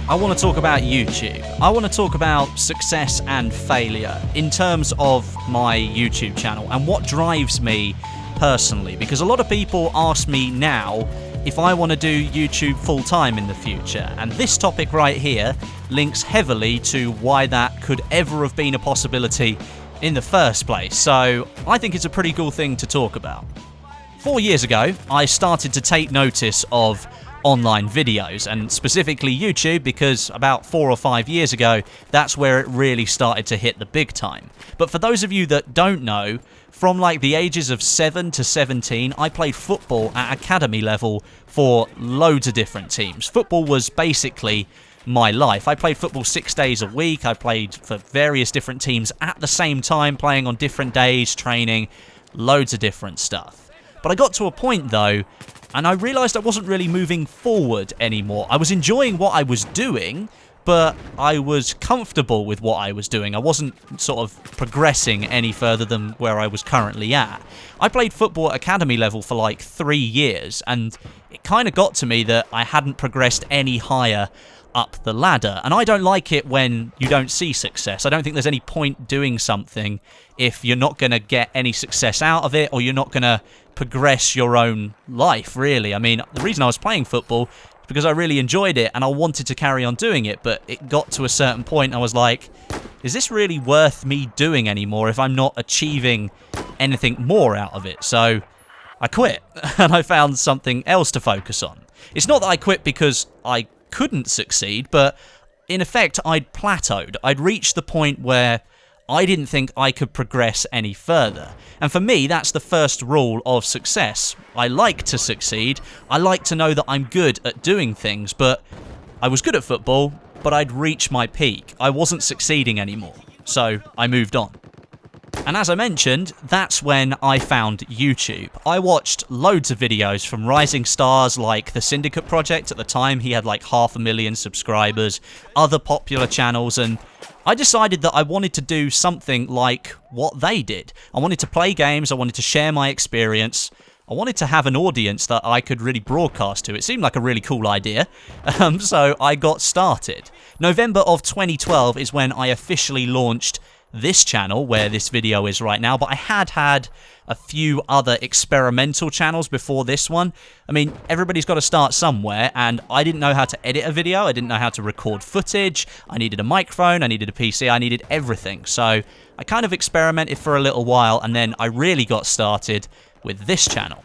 I want to talk about YouTube. I want to talk about success and failure in terms of my YouTube channel and what drives me personally. Because a lot of people ask me now if I want to do YouTube full-time in the future. And this topic right here links heavily to why that could ever have been a possibility in the first place. So I think it's a pretty cool thing to talk about. 4 years ago, I started to take notice of online videos, and specifically YouTube, because about 4 or 5 years ago, that's where it really started to hit the big time. But for those of you that don't know, from like the ages of 7 to 17, I played football at academy level for loads of different teams. Football was basically my life. I played football 6 days a week. I played for various different teams at the same time, playing on different days, training, loads of different stuff. But I got to a point though, and I realised I wasn't really moving forward anymore. I was enjoying what I was doing, but I was comfortable with what I was doing. I wasn't sort of progressing any further than where I was currently at. I played football at academy level for like 3 years, and it kind of got to me that I hadn't progressed any higher up the ladder. And I don't like it when you don't see success. I don't think there's any point doing something if you're not going to get any success out of it, or you're not going to progress your own life, really. I mean, the reason I was playing football is because I really enjoyed it and I wanted to carry on doing it, but it got to a certain point and I was like, is this really worth me doing anymore if I'm not achieving anything more out of it? So I quit and I found something else to focus on. It's not that I quit because I couldn't succeed, but in effect I'd plateaued. I'd reached the point where I didn't think I could progress any further. And for me, that's the first rule of success. I like to succeed. I like to know that I'm good at doing things, but I was good at football, but I'd reached my peak. I wasn't succeeding anymore, so I moved on. And as I mentioned, that's when I found YouTube. I watched loads of videos from rising stars like the Syndicate Project. At the time, he had like 500,000 subscribers, other popular channels, and I decided that I wanted to do something like what they did. I wanted to play games, I wanted to share my experience, I wanted to have an audience that I could really broadcast to. It seemed like a really cool idea, so I got started. November of 2012 is when I officially launched this channel, where this video is right now, but I had a few other experimental channels before this one. I mean, everybody's got to start somewhere, and I didn't know how to edit a video, I didn't know how to record footage, I needed a microphone, I needed a PC, I needed everything. So I kind of experimented for a little while, and then I really got started with this channel.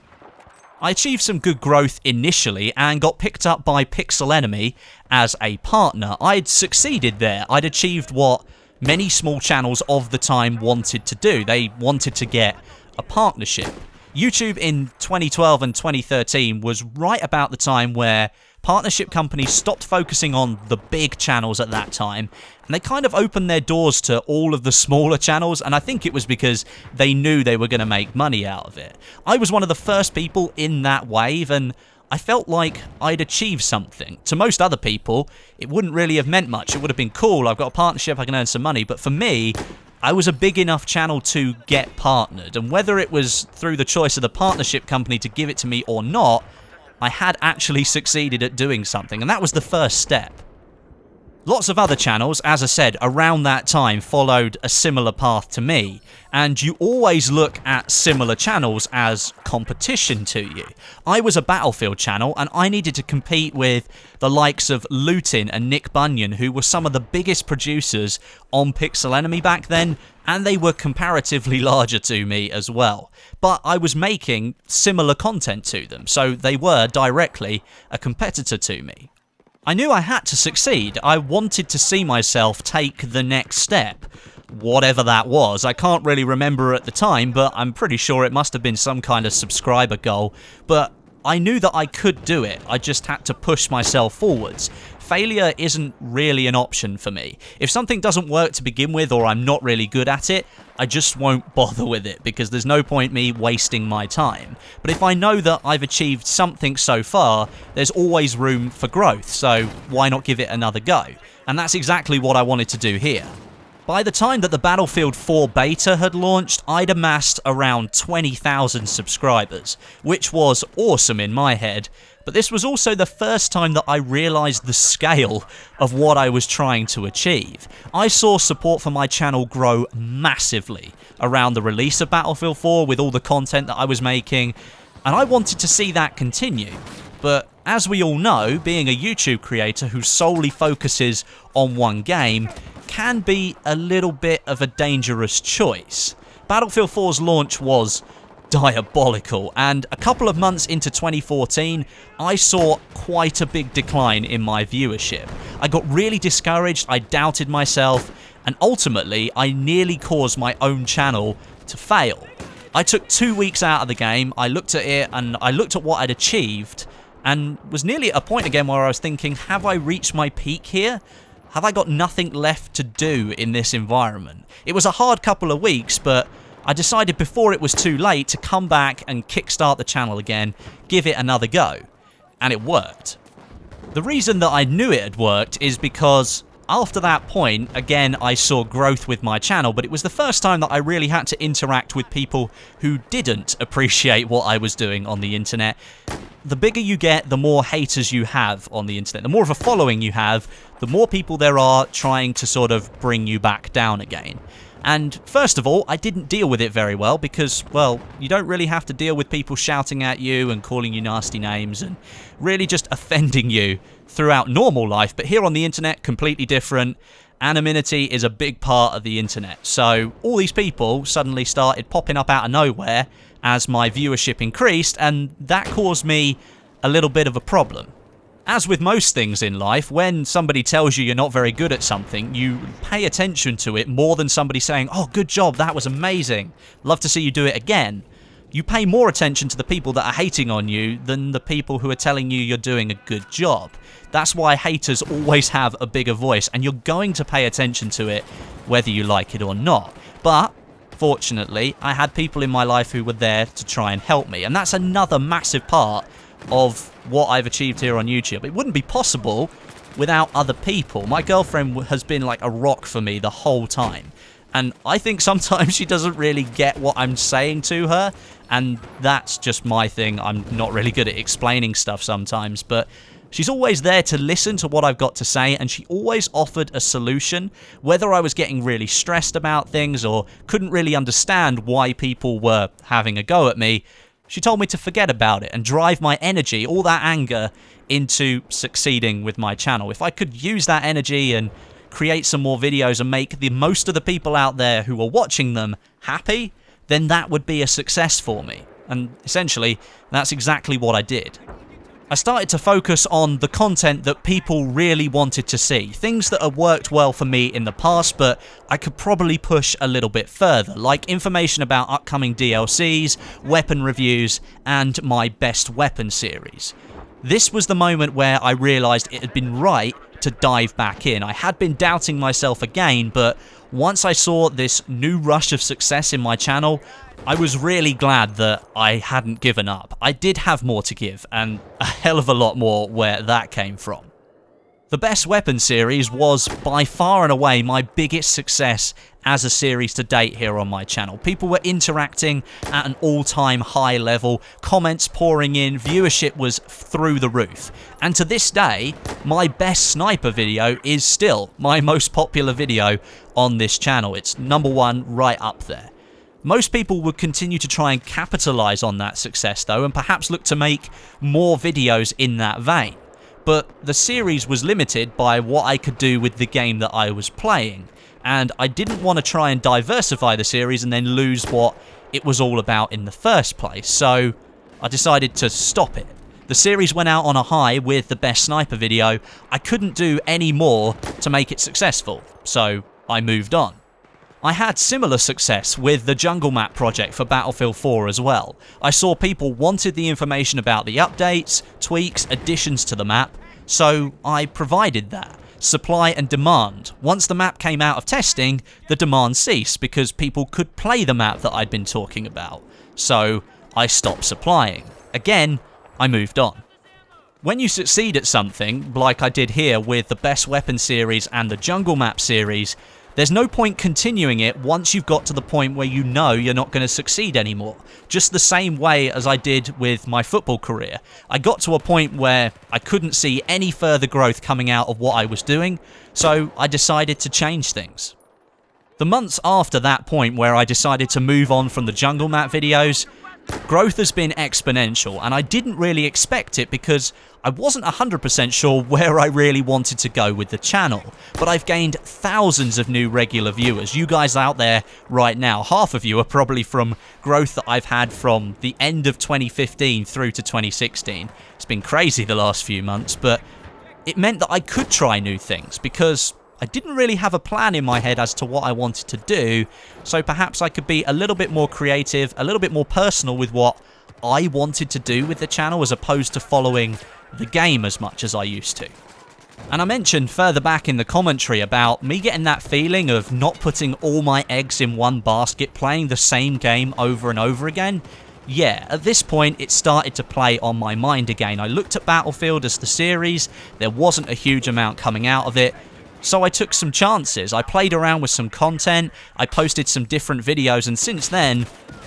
I achieved some good growth initially and got picked up by Pixel Enemy as a partner. I'd succeeded there. I'd achieved what many small channels of the time wanted to do. They wanted to get a partnership. YouTube in 2012 and 2013 was right about the time where partnership companies stopped focusing on the big channels at that time, and they kind of opened their doors to all of the smaller channels, and I think it was because they knew they were going to make money out of it. I was one of the first people in that wave, and I felt like I'd achieved something. To most other people, it wouldn't really have meant much. It would have been cool, I've got a partnership, I can earn some money. But for me, I was a big enough channel to get partnered. And whether it was through the choice of the partnership company to give it to me or not, I had actually succeeded at doing something. And that was the first step. Lots of other channels, as I said, around that time followed a similar path to me, and you always look at similar channels as competition to you. I was a Battlefield channel, and I needed to compete with the likes of Lutin and Nick Bunyan, who were some of the biggest producers on Pixel Enemy back then, and they were comparatively larger to me as well. But I was making similar content to them, so they were directly a competitor to me. I knew I had to succeed. I wanted to see myself take the next step, whatever that was. I can't really remember at the time, but I'm pretty sure it must have been some kind of subscriber goal. But I knew that I could do it. I just had to push myself forwards. Failure isn't really an option for me. If something doesn't work to begin with, or I'm not really good at it, I just won't bother with it, because there's no point me wasting my time. But if I know that I've achieved something so far, there's always room for growth, so why not give it another go? And that's exactly what I wanted to do here. By the time that the Battlefield 4 beta had launched, I'd amassed around 20,000 subscribers, which was awesome in my head, but this was also the first time that I realised the scale of what I was trying to achieve. I saw support for my channel grow massively around the release of Battlefield 4 with all the content that I was making, and I wanted to see that continue. But as we all know, being a YouTube creator who solely focuses on one game can be a little bit of a dangerous choice. Battlefield 4's launch was diabolical, and a couple of months into 2014, I saw quite a big decline in my viewership. I got really discouraged, I doubted myself, and ultimately I nearly caused my own channel to fail. I took 2 weeks out of the game, I looked at it and I looked at what I'd achieved, and was nearly at a point again where I was thinking, have I reached my peak here? Have I got nothing left to do in this environment? It was a hard couple of weeks, but I decided before it was too late to come back and kickstart the channel again, give it another go. And it worked. The reason that I knew it had worked is because after that point, again, I saw growth with my channel, but it was the first time that I really had to interact with people who didn't appreciate what I was doing on the internet. The bigger you get, the more haters you have on the internet. The more of a following you have, the more people there are trying to sort of bring you back down again. And first of all, I didn't deal with it very well because, well, you don't really have to deal with people shouting at you and calling you nasty names and really just offending you throughout normal life. But here on the internet, completely different. Anonymity is a big part of the internet. So all these people suddenly started popping up out of nowhere as my viewership increased, and that caused me a little bit of a problem. As with most things in life, when somebody tells you you're not very good at something, you pay attention to it more than somebody saying, "Oh, good job, that was amazing. Love to see you do it again." You pay more attention to the people that are hating on you than the people who are telling you you're doing a good job. That's why haters always have a bigger voice, and you're going to pay attention to it whether you like it or not. But fortunately, I had people in my life who were there to try and help me, and that's another massive part of what I've achieved here on YouTube. It wouldn't be possible without other people. My girlfriend has been like a rock for me the whole time, and I think sometimes she doesn't really get what I'm saying to her, and that's just my thing. I'm not really good at explaining stuff sometimes, but she's always there to listen to what I've got to say, and she always offered a solution, whether I was getting really stressed about things or couldn't really understand why people were having a go at me. She told me to forget about it and drive my energy, all that anger, into succeeding with my channel. If I could use that energy and create some more videos and make the most of the people out there who are watching them happy, then that would be a success for me. And essentially, that's exactly what I did. I started to focus on the content that people really wanted to see. Things that have worked well for me in the past, but I could probably push a little bit further, like information about upcoming DLCs, weapon reviews, and my best weapon series. This was the moment where I realised it had been right to dive back in. I had been doubting myself again, but once I saw this new rush of success in my channel, I was really glad that I hadn't given up. I did have more to give, and a hell of a lot more where that came from. The Best Weapon series was by far and away my biggest success as a series to date here on my channel. People were interacting at an all-time high level, comments pouring in, viewership was through the roof. And to this day, my best sniper video is still my most popular video on this channel. It's #1 right up there. Most people would continue to try and capitalize on that success though, and perhaps look to make more videos in that vein. But the series was limited by what I could do with the game that I was playing, and I didn't want to try and diversify the series and then lose what it was all about in the first place, so I decided to stop it. The series went out on a high with the Best Sniper video. I couldn't do any more to make it successful, so I moved on. I had similar success with the Jungle Map project for Battlefield 4 as well. I saw people wanted the information about the updates, tweaks, additions to the map, so I provided that. Supply and demand. Once the map came out of testing, the demand ceased because people could play the map that I'd been talking about. So I stopped supplying. Again, I moved on. When you succeed at something, like I did here with the Best Weapon series and the Jungle Map series, There's no point continuing it once you've got to the point where you know you're not going to succeed anymore. Just the same way as I did with my football career. I got to a point where I couldn't see any further growth coming out of what I was doing, so I decided to change things. The months after that point where I decided to move on from the jungle mat videos, growth has been exponential, and I didn't really expect it because I wasn't 100% sure where I really wanted to go with the channel. But I've gained thousands of new regular viewers. You guys out there right now, half of you are probably from growth that I've had from the end of 2015 through to 2016. It's been crazy the last few months, but it meant that I could try new things because I didn't really have a plan in my head as to what I wanted to do, so perhaps I could be a little bit more creative, a little bit more personal with what I wanted to do with the channel as opposed to following the game as much as I used to. And I mentioned further back in the commentary about me getting that feeling of not putting all my eggs in one basket, playing the same game over and over again. Yeah, at this point it started to play on my mind again. I looked at Battlefield as the series, there wasn't a huge amount coming out of it, so I took some chances. I played around with some content, I posted some different videos, and since then,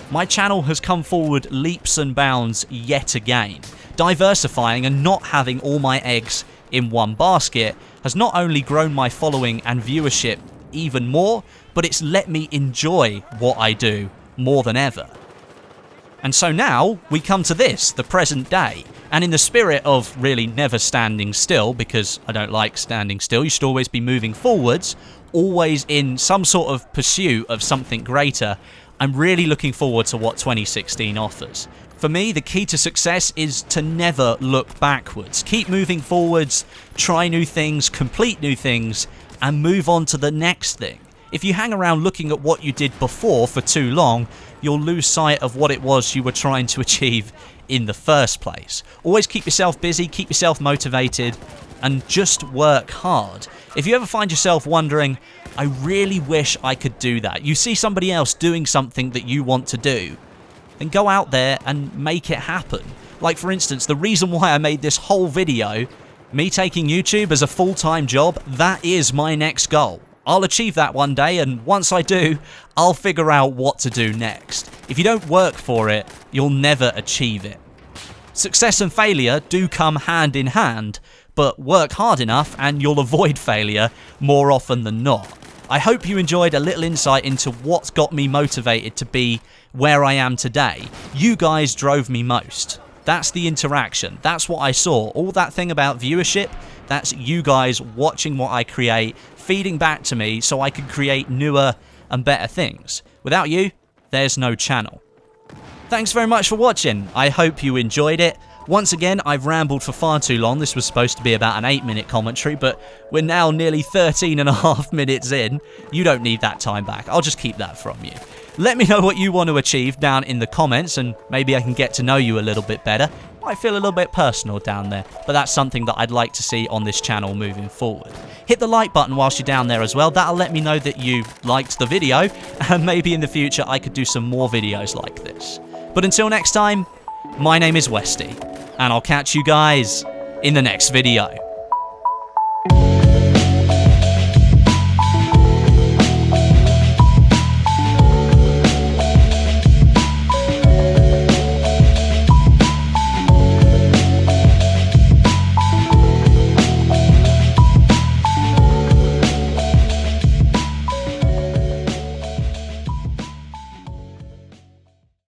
my channel has come forward leaps and bounds yet again. Diversifying and not having all my eggs in one basket has not only grown my following and viewership even more, but it's let me enjoy what I do more than ever. And so now we come to this, the present day. And in the spirit of really never standing still, because I don't like standing still, you should always be moving forwards, always in some sort of pursuit of something greater, I'm really looking forward to what 2016 offers. For me, the key to success is to never look backwards. Keep moving forwards, try new things, complete new things, and move on to the next thing. If you hang around looking at what you did before for too long, you'll lose sight of what it was you were trying to achieve in the first place. Always keep yourself busy, keep yourself motivated, and just work hard. If you ever find yourself wondering, I really wish I could do that, you see somebody else doing something that you want to do, then go out there and make it happen. Like for instance, the reason why I made this whole video, me taking YouTube as a full-time job, that is my next goal. I'll achieve that one day, and once I do, I'll figure out what to do next. If you don't work for it, you'll never achieve it. Success and failure do come hand in hand, but work hard enough and you'll avoid failure more often than not. I hope you enjoyed a little insight into what's got me motivated to be where I am today. You guys drove me most. That's the interaction. That's what I saw. All that thing about viewership, that's you guys watching what I create, feeding back to me so I can create newer and better things. Without you, there's no channel. Thanks very much for watching. I hope you enjoyed it. Once again, I've rambled for far too long. This was supposed to be about an 8-minute commentary, but we're now nearly 13.5 minutes in. You don't need that time back. I'll just keep that from you. Let me know what you want to achieve down in the comments, and maybe I can get to know you a little bit better. Might feel a little bit personal down there, but that's something that I'd like to see on this channel moving forward. Hit the like button whilst you're down there as well. That'll let me know that you liked the video, and maybe in the future I could do some more videos like this. But until next time, my name is Westie, and I'll catch you guys in the next video.